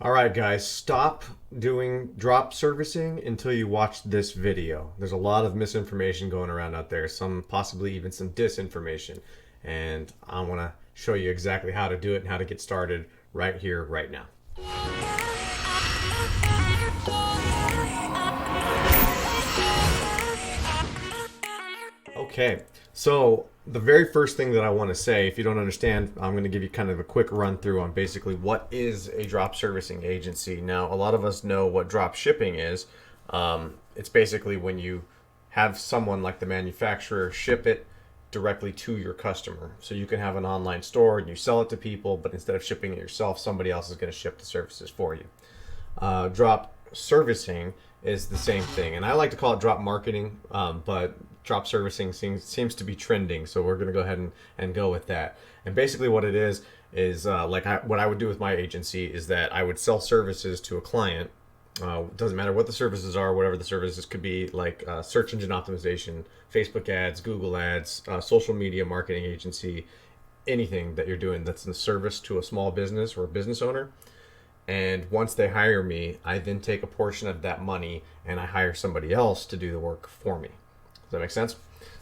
All right, guys, stop doing drop servicing until you watch this video. There's a lot of misinformation going around out there, some possibly even some disinformation. And I want to show you exactly how to do it and how to get started right here, right now. Okay, so the very first thing that I want to say, if you don't understand, I'm going to give you kind of a quick run through on basically what is a drop servicing agency. Now, a lot of us know what drop shipping is. It's basically when you have someone like the manufacturer ship it directly to your customer. So you can have an online store and you sell it to people, but instead of shipping it yourself, somebody else is going to ship the services for you. Drop servicing is the same thing, and I like to call it drop marketing, but drop servicing seems to be trending, so we're going to go ahead and go with that. And basically what it is what I would do with my agency is that I would sell services to a client. Doesn't matter what the services are, whatever the services could be, like search engine optimization, Facebook ads, Google ads, social media marketing agency, anything that you're doing that's in service to a small business or a business owner. And once they hire me, I then take a portion of that money and I hire somebody else to do the work for me. Does that make sense?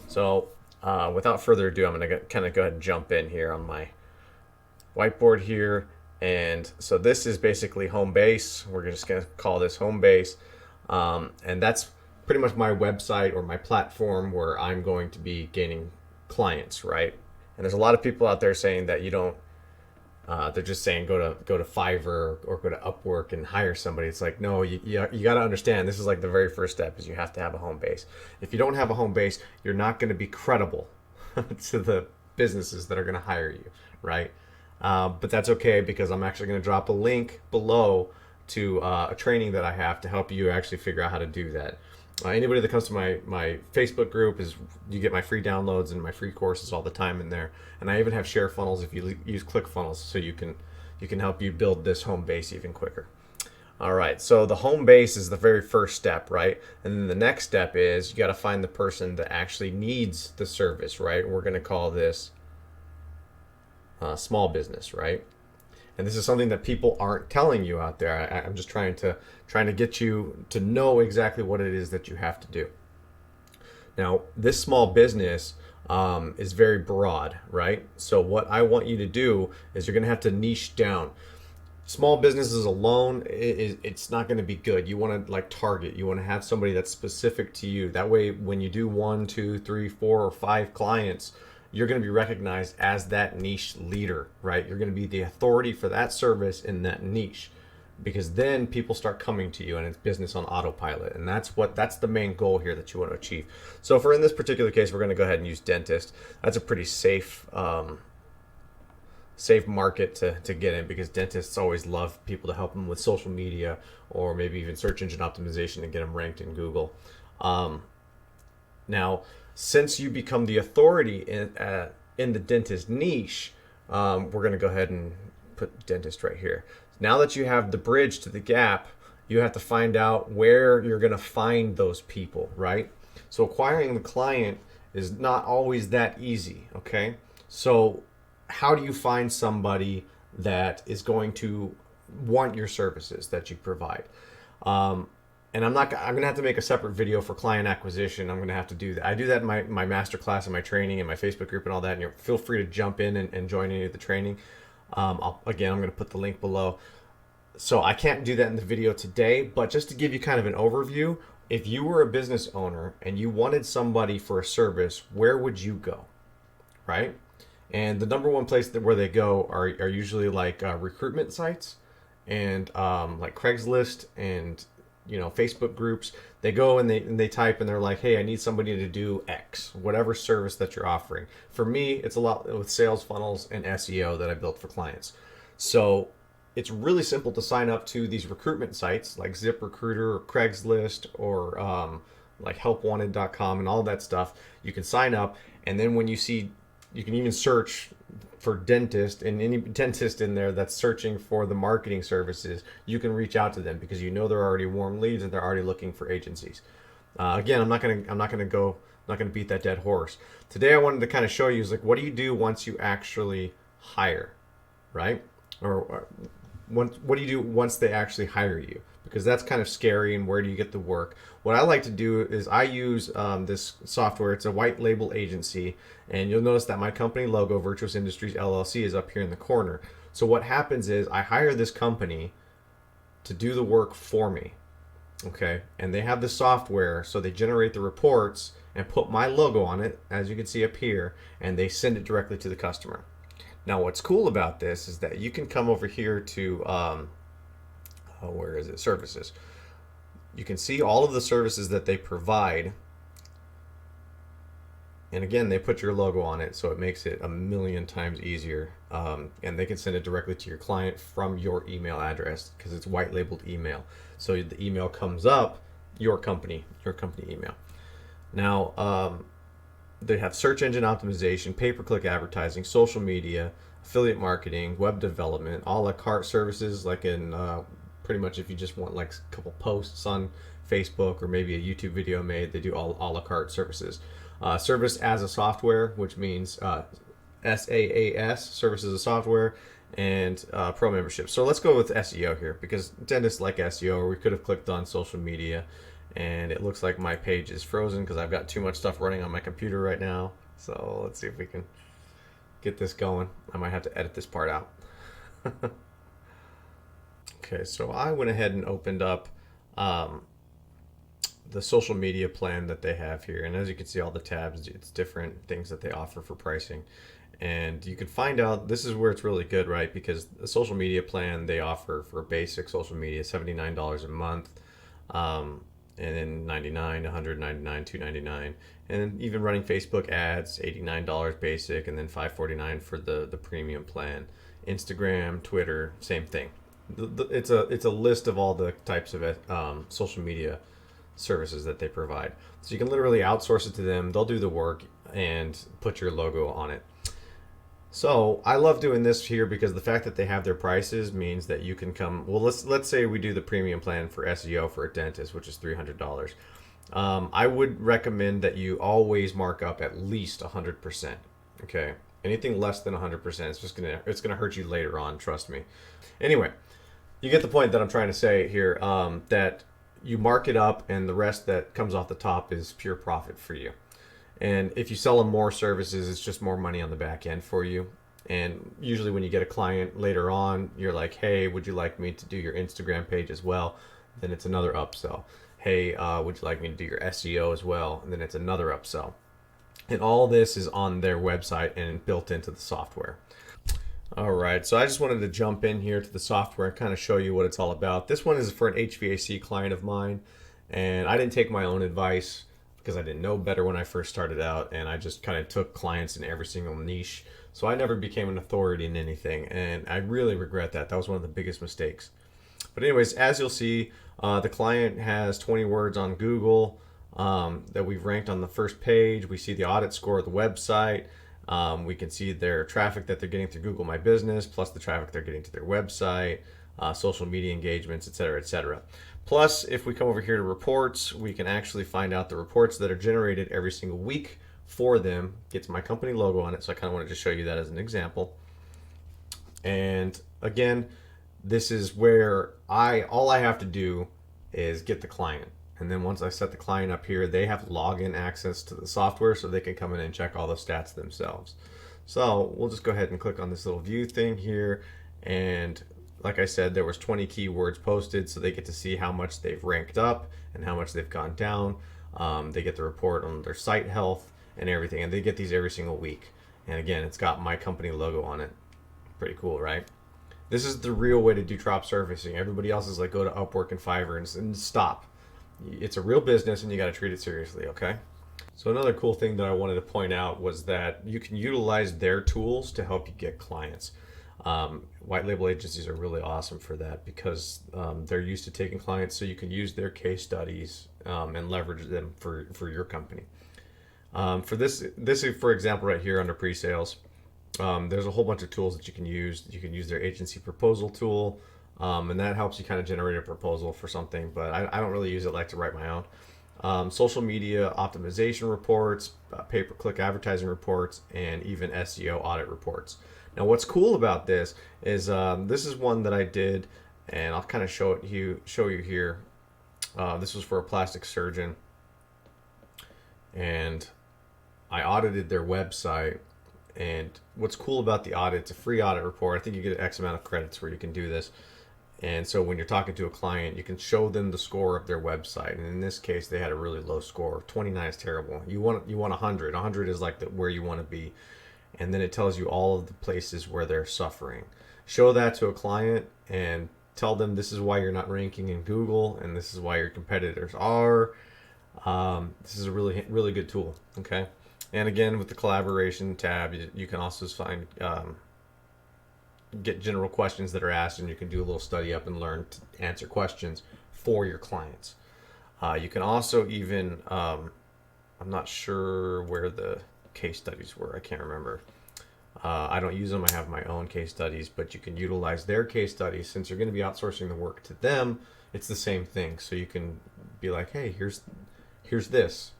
So without further ado, I'm going to kind of go ahead and jump in here on my whiteboard here. And so this is basically home base. We're just going to call this home base. And that's pretty much my website or my platform where I'm going to be gaining clients, right? And there's a lot of people out there saying that you don't, they're just saying go to Fiverr or go to Upwork and hire somebody. It's like, no, you got to understand, this is like the very first step is you have to have a home base. If you don't have a home base, you're not going to be credible to the businesses that are going to hire you, right? But that's okay, because I'm actually going to drop a link below to a training that I have to help you actually figure out how to do that. Anybody that comes to my Facebook group, you get my free downloads and my free courses all the time in there. And I even have share funnels if you use ClickFunnels, so you can help you build this home base even quicker. All right, so the home base is the very first step, right? And then the next step is you got to find the person that actually needs the service, right? We're going to call this small business, right? And this is something that people aren't telling you out there. I'm just trying to get you to know exactly what it is that you have to do. Now, this small business is very broad, right? So what I want you to do is you're going to have to niche down. Small businesses alone, it's not going to be good. You want to like target. You want to have somebody that's specific to you. That way, when you do 1, 2, 3, 4, or 5 clients, you're going to be recognized as that niche leader, right? You're going to be the authority for that service in that niche, because then people start coming to you and it's business on autopilot. And that's the main goal here that you want to achieve. So for in this particular case, we're going to go ahead and use dentist. That's a pretty safe market to get in, because dentists always love people to help them with social media or maybe even search engine optimization to get them ranked in Google. Now, since you become the authority in the dentist niche, we're going to go ahead and put dentist right here. Now that you have the bridge to the gap, you have to find out where you're going to find those people, right? So acquiring the client is not always that easy, okay? So how do you find somebody that is going to want your services that you provide? And I'm going to have to make a separate video for client acquisition. I'm going to have to do that. I do that in my masterclass and my training and my Facebook group and all that. And feel free to jump in and join any of the training. I'm going to put the link below. So I can't do that in the video today, but just to give you kind of an overview, if you were a business owner and you wanted somebody for a service, where would you go, right? And the number one place where they go are usually like recruitment sites and like Craigslist and Facebook groups. They go and they type and they're like, hey, I need somebody to do X, whatever service that you're offering. For me, it's a lot with sales funnels and SEO that I built for clients. So it's really simple to sign up to these recruitment sites like ZipRecruiter or Craigslist or like helpwanted.com and all that stuff. You can sign up, and then when you see, you can even search for dentist, and any dentist in there that's searching for the marketing services, you can reach out to them because you know they're already warm leads and they're already looking for agencies. Again, I'm not gonna beat that dead horse. Today I wanted to kind of show you is like, what do you do once you actually hire, right? Or what do you do once they actually hire you? Because that's kind of scary, and where do you get the work? What I like to do is I use this software. It's a white label agency, and you'll notice that my company logo, Virtuous Industries LLC, is up here in the corner. So what happens is I hire this company to do the work for me, okay? And they have the software, so they generate the reports and put my logo on it, as you can see up here, and they send it directly to the customer. Now, what's cool about this is that you can come over here to where is it? Services. You can see all of the services that they provide. And again, they put your logo on it, so it makes it a million times easier. And they can send it directly to your client from your email address because it's white labeled email. So the email comes up, your company email. Now, they have search engine optimization, pay-per-click advertising, social media, affiliate marketing, web development, a la carte services, like in pretty much if you just want like a couple posts on Facebook or maybe a YouTube video made, they do all a la carte services. Service as a software, which means SaaS, service as a software, and pro membership. So let's go with SEO here because dentists like SEO, or we could have clicked on social media, and it looks like my page is frozen because I've got too much stuff running on my computer right now. So let's see if we can get this going. I might have to edit this part out. Okay, so I went ahead and opened up the social media plan that they have here. And as you can see, all the tabs, it's different things that they offer for pricing. And you can find out, this is where it's really good, right? Because the social media plan they offer for basic social media, $79 a month. And then $99, $199, $299, and then even running Facebook ads, $89 basic, and then $549 for the premium plan. Instagram, Twitter, same thing. It's a list of all the types of social media services that they provide. So you can literally outsource it to them. They'll do the work and put your logo on it. So I love doing this here because the fact that they have their prices means that you can come. Well, let's say we do the premium plan for SEO for a dentist, which is $300. I would recommend that you always mark up at least 100%. Okay, anything less than 100%, it's gonna hurt you later on. Trust me. Anyway, you get the point that I'm trying to say here. That you mark it up, and the rest that comes off the top is pure profit for you. And if you sell them more services, it's just more money on the back end for you. And usually when you get a client later on, you're like, hey, would you like me to do your Instagram page as well? Then it's another upsell. Hey, would you like me to do your SEO as well? And then it's another upsell. And all this is on their website and built into the software. All right, so I just wanted to jump in here to the software and kind of show you what it's all about. This one is for an HVAC client of mine, and I didn't take my own advice because I didn't know better when I first started out, and I just kind of took clients in every single niche. So I never became an authority in anything, and I really regret that. That was one of the biggest mistakes. But anyways, as you'll see, the client has 20 words on Google that we've ranked on the first page. We see the audit score of the website. We can see their traffic that they're getting through Google My Business, plus the traffic they're getting to their website, social media engagements, etc., etc. Plus, if we come over here to reports, we can actually find out the reports that are generated every single week for them. Gets my company logo on it, so I kind of wanted to show you that as an example. And again, this is where all I have to do is get the client. And then once I set the client up here, they have login access to the software so they can come in and check all the stats themselves. So we'll just go ahead and click on this little view thing here. And like I said, there was 20 keywords posted, so they get to see how much they've ranked up and how much they've gone down. They get the report on their site health and everything, and they get these every single week. And again, it's got my company logo on it. Pretty cool, right? This is the real way to do drop servicing. Everybody else is like, go to Upwork and Fiverr and stop. It's a real business, and you got to treat it seriously, okay? So another cool thing that I wanted to point out was that you can utilize their tools to help you get clients. White label agencies are really awesome for that because they're used to taking clients, so you can use their case studies and leverage them for your company. For this is, for example, right here under pre-sales, there's a whole bunch of tools that you can use. You can use their agency proposal tool, and that helps you kind of generate a proposal for something, but I don't really use it. I like to write my own. Social media optimization reports, pay-per-click advertising reports, and even SEO audit reports. Now, what's cool about this is this is one that I did, and I'll kind of show you here. This was for a plastic surgeon, and I audited their website. And what's cool about the audit, it's a free audit report. I think you get X amount of credits where you can do this. And so when you're talking to a client, you can show them the score of their website. And in this case, they had a really low score. 29 is terrible. You want 100. 100 is like where you want to be. And then it tells you all of the places where they're suffering. Show that to a client and tell them this is why you're not ranking in Google and this is why your competitors are. This is a really good tool. Okay. And again, with the collaboration tab, you can also find get general questions that are asked, and you can do a little study up and learn to answer questions for your clients. You can also even, I'm not sure where the case studies were. I can't remember. I don't use them. I have my own case studies, but you can utilize their case studies since you're going to be outsourcing the work to them. It's the same thing. So you can be like, hey, here's this.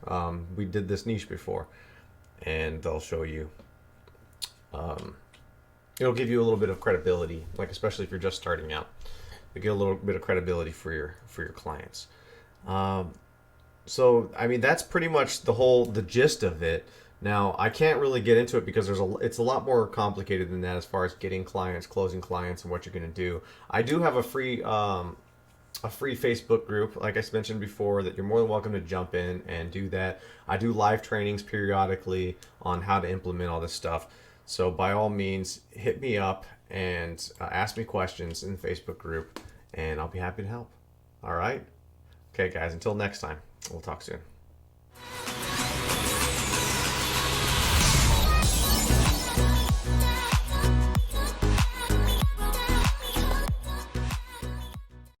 We did this niche before, and they'll show you. It'll give you a little bit of credibility, like especially if you're just starting out. You get a little bit of credibility for your clients. So I mean that's pretty much the gist of it. Now I can't really get into it because it's a lot more complicated than that as far as getting clients, closing clients, and what you're going to do. I do have a free Facebook group, like I mentioned before, that you're more than welcome to jump in and do that. I do live trainings periodically on how to implement all this stuff. So by all means, hit me up and ask me questions in the Facebook group, and I'll be happy to help. All right? Okay, guys, until next time, we'll talk soon.